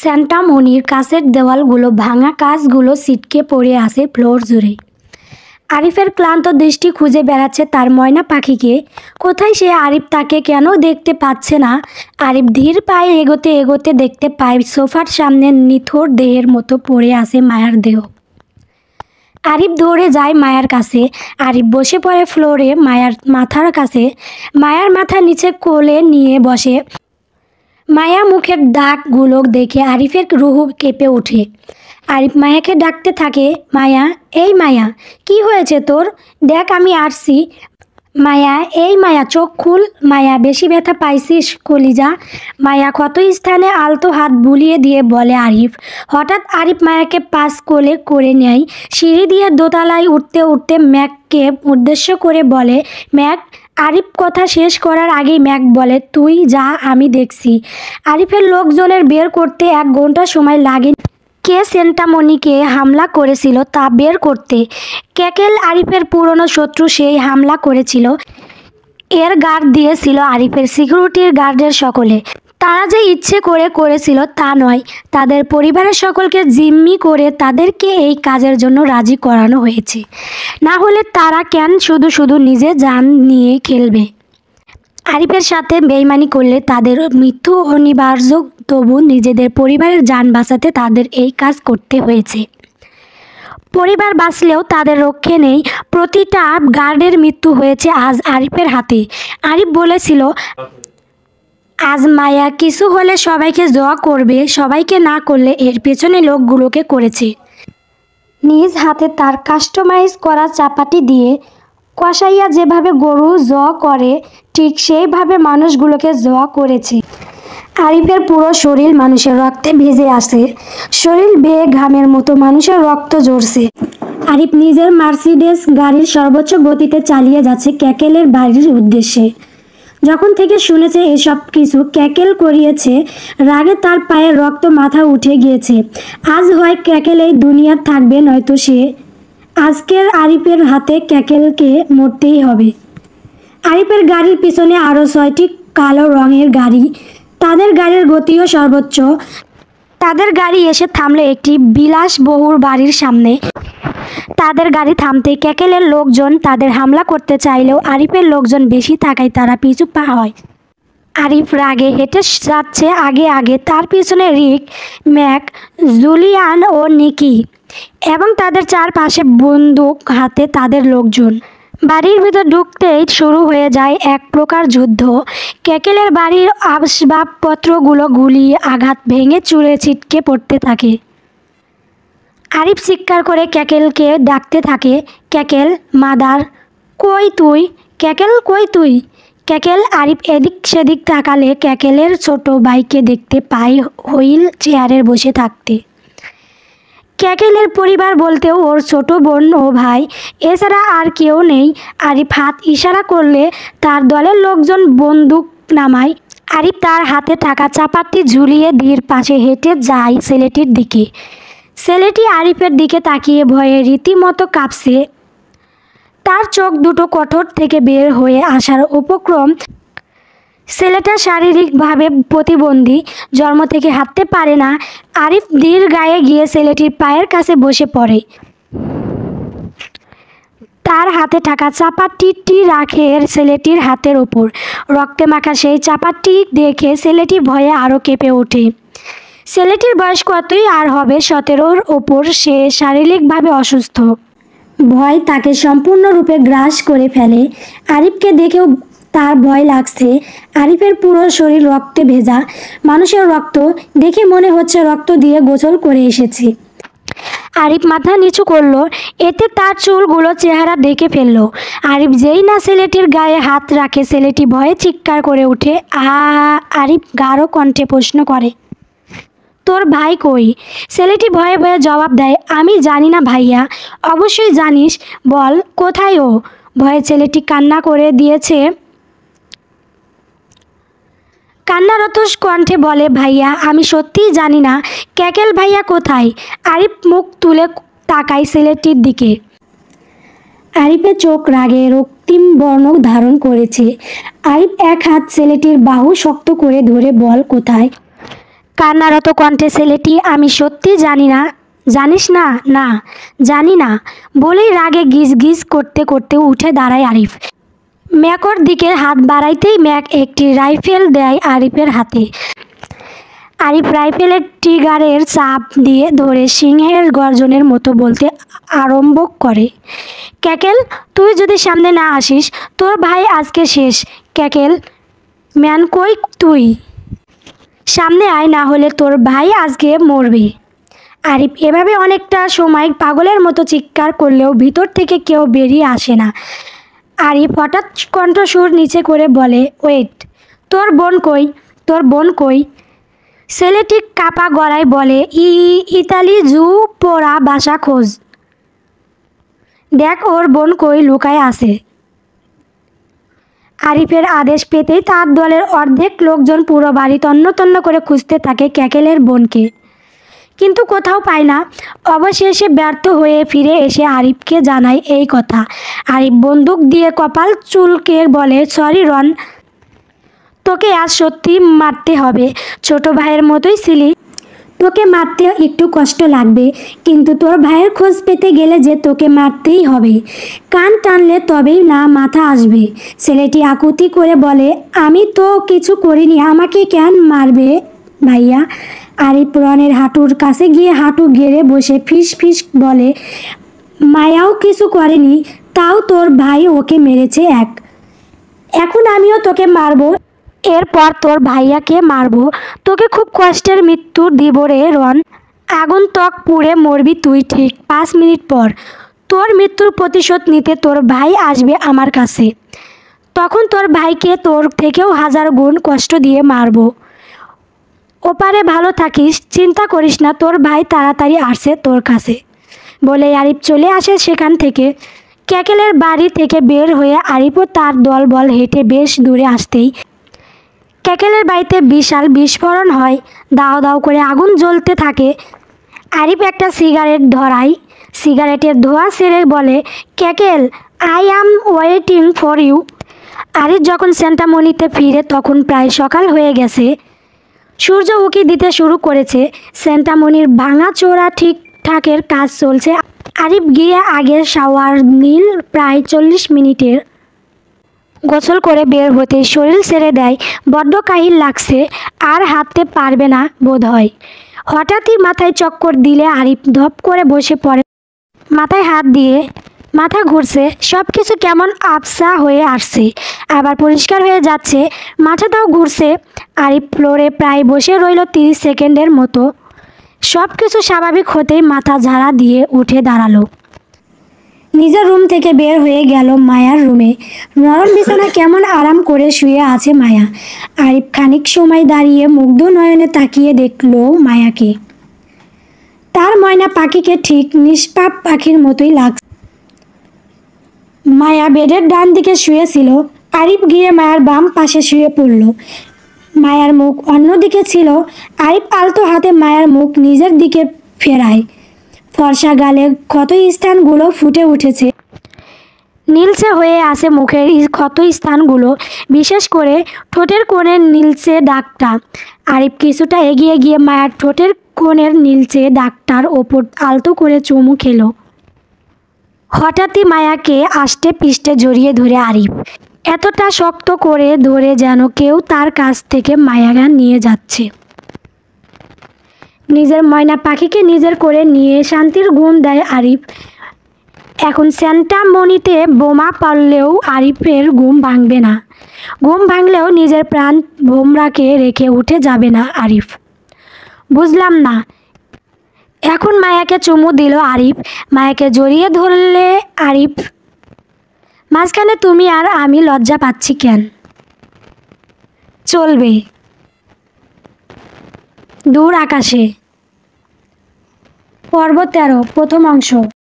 সেন্টা মনির কাছের দেওয়ালগুলো ভাঙা, কাঁচগুলো ছিটকে পড়ে আছে ফ্লোর জুড়ে। আরিফের ক্লান্ত দৃষ্টি খুঁজে বেড়াচ্ছে তার ময়না পাখিকে। কোথায় সে? আরিফ তাকে কেন দেখতে পাচ্ছে না? আরিফ ধীর পায়ে এগোতে এগোতে দেখতে পায় সোফার সামনে নিথর দেহের মতো পড়ে আছে মায়ার দেহ। আরিফ দৌড়ে যায় মায়ার কাছে। আরিফ বসে পড়ে ফ্লোরে মায়ার মাথার কাছে। মায়ার মাথা নিচে কোলে নিয়ে বসে। মায়া মুখের দাগগুলো দেখে আরিফের রুহ কেঁপে ওঠে। আরিফ মায়াকে ডাকতে থাকে, মায়া, এই মায়া, কি হয়েছে তোর? দেখ আমি আসছি। মায়া, এই মায়া, চোখ খুল। মায়া, বেশি ব্যথা পাইছিস কলিজা? মায়া ক্ষত স্থানে আলতো হাত বুলিয়ে দিয়ে বলে আরিফ। হঠাৎ আরিফ মায়াকে পাশ কোলে করে নেয়। সিঁড়ি দিয়ে দোতলায় উঠতে উঠতে ম্যাককে উদ্দেশ্য করে বলে, ম্যাক। আরিফ কথা শেষ করার আগেই ম্যাক বলে, তুই যা, আমি দেখছি। আরিফের লোকজনের বের করতে 1 ঘন্টা সময় লাগে। কে সেন্টা মনিকে হামলা করেছিল তা বের করতে। ক্যাকেল আরিফের পুরনো শত্রু, সেই হামলা করেছিল। এর গার্ড দিয়েছিল আরিফের সিকিউরিটির গার্ডের সকলে। তারা যে ইচ্ছে করে করেছিল তা নয়, তাদের পরিবারের সকলকে জিম্মি করে তাদেরকে এই কাজের জন্য রাজি করানো হয়েছে। না হলে তারা কেন শুধু শুধু নিজে জান নিয়ে খেলবে? আরিফের সাথে বেইমানি করলে তাদের মৃত্যু অনিবার্য, তবু নিজেদের পরিবারের জান বাঁচাতে তাদের এই কাজ করতে হয়েছে। পরিবার বাঁচলেও তাদের রক্ষে নেই। প্রতিটা গার্ডের মৃত্যু হয়েছে আজ আরিফের হাতে। আরিফ বলেছিল, আজ মায়া কিছু হলে সবাইকে দোয়া করবে, সবাইকে না করলে এর পেছনে লোকগুলোকে করেছে। নিজ হাতে তার কাস্টমাইজ করা চাপাটি দিয়ে কসাইয়া যেভাবে গরু করে ঠিক সেইভাবে মানুষগুলোকে করেছে। আরিফের পুরো শরীর মানুষের রক্তে ভেজে আসে। শরীর বেয়ে ঘামের মতো মানুষের রক্ত ঝরছে। আরিফ নিজের মার্সিডিজ গাড়ির সর্বোচ্চ গতিতে চালিয়ে যাচ্ছে ক্যাকেলের বাড়ির উদ্দেশ্যে। যখন থেকে শুনেছে এসব কিছু ক্যাকেল করিয়েছে, রাগে তার পায়ের রক্ত মাথা উঠে গিয়েছে। আজ হয় ক্যাকেল এই দুনিয়ার থাকবে, নয়তো সে। আজকের আরিফের হাতে ক্যাকেলকে মরতেই হবে। আরিফের গাড়ির পিছনে আরও 6টি কালো রঙের গাড়ি। তাদের গাড়ির গতিও সর্বোচ্চ। তাদের গাড়ি এসে থামলে একটি বিলাসবহুল বাড়ির সামনে। তাদের গাড়ি থামতেই ক্যাকেলের লোকজন তাদের হামলা করতে চাইলেও আরিফের লোকজন বেশি থাকায় তারা পিছু পা হয়। আরিফ রাগে হেঁটে যাচ্ছে আগে আগে, তার পিছনে রিক, ম্যাক, জুলিয়ান ও নিকি এবং তাদের চারপাশে বন্দুক হাতে তাদের লোকজন। বাড়ির ভিতর ঢুকতেই শুরু হয়ে যায় এক প্রকার যুদ্ধ। ক্যাকেলের বাড়ির আসবাবপত্রগুলো গুলিয়ে আঘাত ভেঙে চুরে ছিটকে পড়তে থাকে। আরিফ চিৎকার করে ক্যাকেলকে ডাকতে থাকে, ক্যাকেল, মাদার, কই তুই? ক্যাকেল, কই তুই? ক্যাকেল। আরিফ এদিক সেদিক তাকালে ক্যাকেলের ছোট ভাইকে দেখতে পায় হুইল চেয়ারে বসে থাকতে। ক্যাকেলের পরিবার বলতেও ওর ছোট বোন ও ভাই, এছাড়া আর কেউ নেই। আরিফ হাত ইশারা করলে তার দলের লোকজন বন্দুক নামায়। আরিফ তার হাতে থাকা চাপাটি ঝুলিয়ে ধীর পাশে হেঁটে যায় ছেলেটির দিকে। ছেলেটি আরিফের দিকে তাকিয়ে ভয়ে রীতিমতো কাঁপছে। তার চোখ দুটো কঠোর থেকে বের হয়ে আসার উপক্রম। ছেলেটা শারীরিকভাবে প্রতিবন্ধী, জন্ম থেকে হাঁটতে পারে না। আরিফ ধীর গায়ে গিয়ে ছেলেটির পায়ের কাছে বসে পড়ে। তার হাতে থাকা চাপাটিটি রাখে ছেলেটির হাতের ওপর। রক্তে মাখা সেই চাপাটি দেখে ছেলেটি ভয়ে আরও কেঁপে ওঠে। ছেলেটির বয়স কতই আর হবে, 17-র ওপর। সে শারীরিকভাবে অসুস্থ। ভয় তাকে সম্পূর্ণরূপে গ্রাস করে ফেলে। আরিফকে দেখেও তার ভয় লাগছে। আরিফের পুরো শরীর রক্তে ভেজা। মানুষের রক্ত দেখে মনে হচ্ছে রক্ত দিয়ে গোসল করে এসেছে। আরিফ মাথা নিচু করলো, এতে তার চুলগুলো চেহারা ঢেকে ফেললো। আরিফ যেই না ছেলেটির গায়ে হাত রাখে, ছেলেটি ভয়ে চিৎকার করে ওঠে। আরিফ গাঢ় কণ্ঠে প্রশ্ন করে, তোর ভাই কই? ছেলেটি ভয়ে ভয়ে জবাব দেয়, আমি জানি না ভাইয়া। অবশ্যই জানিস, বল কোথায় ও? ভয়ে ছেলেটি কান্না করে দিয়েছে। কান্নারত কণ্ঠে বলে, ভাইয়া, আমি সত্যিই জানি না। ক্যাকেল ভাইয়া কোথায়? আরিফ মুখ তুলে তাকায় ছেলেটির দিকে। আরিফের চোখ রাগে রক্তিম বর্ণ ধারণ করেছে। আরিফ এক হাত ছেলেটির বাহু শক্ত করে ধরে, বল কোথায়? কান্নারত কণ্ঠে ছেলেটি, আমি সত্যি জানি না। জানিস না? না, জানি না বলেই রাগে গিজ গিজ করতে করতে উঠে দাঁড়ায় আরিফ। ম্যাকর দিকে হাত বাড়াইতেই ম্যাক একটি রাইফেল দেয় আরিফের হাতে। আরিফ রাইফেলের ট্রিগারের চাপ দিয়ে ধরে সিংহের গর্জনের মতো বলতে আরম্ভ করে, ক্যাকেল, তুই যদি সামনে না আসিস তোর ভাই আজকে শেষ। ক্যাকেল ম্যান, কই তুই? সামনে আয়, না হলে তোর ভাই আজকে মরবে। আরিফ এভাবে অনেকটা সময় পাগলের মতো চিৎকার করলেও ভিতর থেকে কেউ বেরিয়ে আসে না। আরিফ হঠাৎ কণ্ঠস্বর নিচে করে বলে, ওয়েট, তোর বোন কই? তোর বোন কই? ছেলেটি কাপা গলায় বলে, ইতালি জু পোড়া বাসা খোঁজ, দেখ ওর বোন কই লুকায় আছে। আরিফের আদেশ পেতেই তার দলের অর্ধেক লোকজন পুরো বাড়ি তন্ন তন্ন করে খুঁজতে থাকে ক্যাকেলের বোনকে, কিন্তু কোথাও পায় না। অবশেষে ব্যর্থ হয়ে ফিরে এসে আরিফকে জানায় এই কথা। আরিফ বন্দুক দিয়ে কপাল চুলকে বলে, সরি রন, তোকে আজ সত্যি মারতে হবে। ছোট ভাইয়ের মতোই ছিলি, তোকে মারতে একটু কষ্ট লাগবে, কিন্তু তোর ভাইয়ের খোঁজ পেতে গেলে যে তোকে মারতেই হবে। কান টানলে তবেই না মাথা আসবে। ছেলেটি আকুতি করে বলে, আমি তো কিছু করিনি, আমাকে কেন মারবে ভাইয়া? আরিফ রনের হাঁটুর কাছে গিয়ে হাঁটু গেড়ে বসে ফিস ফিস বলে, মায়াও কিছু করেনি, তাও তোর ভাই ওকে মেরেছে। এখন আমিও তোকে মারবো, এরপর তোর ভাইয়াকে মারবো, তোকে খুব কষ্টের মৃত্যু দিব রে রন। আগুন ত্বক পুড়ে মরবি তুই ঠিক 5 মিনিট পর। তোর মৃত্যুর প্রতিশোধ নিতে তোর ভাই আসবে আমার কাছে, তখন তোর ভাইকে তোর থেকেও 1000 গুণ কষ্ট দিয়ে মারবো। ওপারে ভালো থাকিস, চিন্তা করিস না, তোর ভাই তাড়াতাড়ি আসছে তোর কাছে। বলে আরিফ চলে আসে সেখান থেকে। ক্যাকেলের বাড়ি থেকে বের হয়ে আরিফও তার দলবল হেঁটে বেশ দূরে আসতেই ক্যাকেলের বাড়িতে বিশাল বিস্ফোরণ হয়, দাও দাও করে আগুন জ্বলতে থাকে। আরিফ একটা সিগারেট ধরায়, সিগারেটের ধোঁয়া ছেড়ে বলে, ক্যাকেল, I am waiting for you. Arif যখন সেন্টামনিতে ফিরে তখন প্রায় সকাল হয়ে গেছে, সূর্য উঁকি দিতে শুরু করেছে। সেন্টামনির ভাঙাচোরা ঠিকঠাকের কাজ চলছে। আরিফ গিয়ে আগের শাওয়ার নিল প্রায় 40 মিনিটের। গোসল করে বের হতে শরীর ছেড়ে দেয়, বড্ড কাহিল লাগছে, আর হাঁটতে পারবে না বোধ হয়। হঠাৎই মাথায় চক্কর দিলে আরিফ ধপ করে বসে পড়ে, মাথায় হাত দিয়ে। মাথা ঘুরছে, সব কিছু কেমন আবসা হয়ে আসছে, আবার পরিষ্কার হয়ে যাচ্ছে। মাথাটাও ঘুরছে। আরিফ ফ্লোরে প্রায় বসে রইল 30 সেকেন্ডের মতো। সব কিছু স্বাভাবিক হতেই মাথা ঝাড়া দিয়ে উঠে দাঁড়ালো। নিজের রুম থেকে বের হয়ে গেল মায়ার রুমে। নরম বিছানা কেমন আরাম করে শুয়ে আছে মায়া। আরিফ খানিক সময় দাঁড়িয়ে মুগ্ধ নয়নে তাকিয়ে দেখলো মায়াকে। তার ময়না পাখিকে ঠিক নিষ্পাপ পাখির মতোই লাগছে। মায়া বেডের ডান দিকে শুয়েছিল। আরিফ গিয়ে মায়ার বাম পাশে শুয়ে পড়ল। মায়ার মুখ অন্যদিকে ছিল। আরিফ আলতো হাতে মায়ার মুখ নিজের দিকে ফেরায়। ফর্সা গালে ক্ষত স্থানগুলো ফুটে উঠেছে, নীলচে হয়ে আছে মুখের ক্ষত স্থানগুলো, বিশেষ করে ঠোঁটের কোণের নীলচে দাগটা। আরিফ কিছুটা এগিয়ে গিয়ে মায়ার ঠোঁটের কোণের নীলচে দাগটার ওপর আলতো করে চুমু খেলো। হঠাৎই মায়াকে আষ্টে পিষ্টে জড়িয়ে ধরে আরিফ, এতটা শক্ত করে ধরে যেন কেউ তার কাছ থেকে মায়াগান নিয়ে যাচ্ছে। নিজের ময়না পাখিকে নিজের করে নিয়ে শান্তির ঘুম দেয় আরিফ। এখন সেন্টামনিতে বোমা পড়লেও আরিফের ঘুম ভাঙবে না। ঘুম ভাঙলেও নিজের প্রাণ ভোমরাকে রেখে উঠে যাবে না আরিফ। বুঝলাম না। এখন মায়াকে চুমু দিল আরিফ। মায়াকে জড়িয়ে ধরলে আরিফ, মাঝখানে তুমি আর আমি লজ্জা পাচ্ছি কেন? চলবে। দূর আকাশে। পর্ব 13, প্রথম অংশ।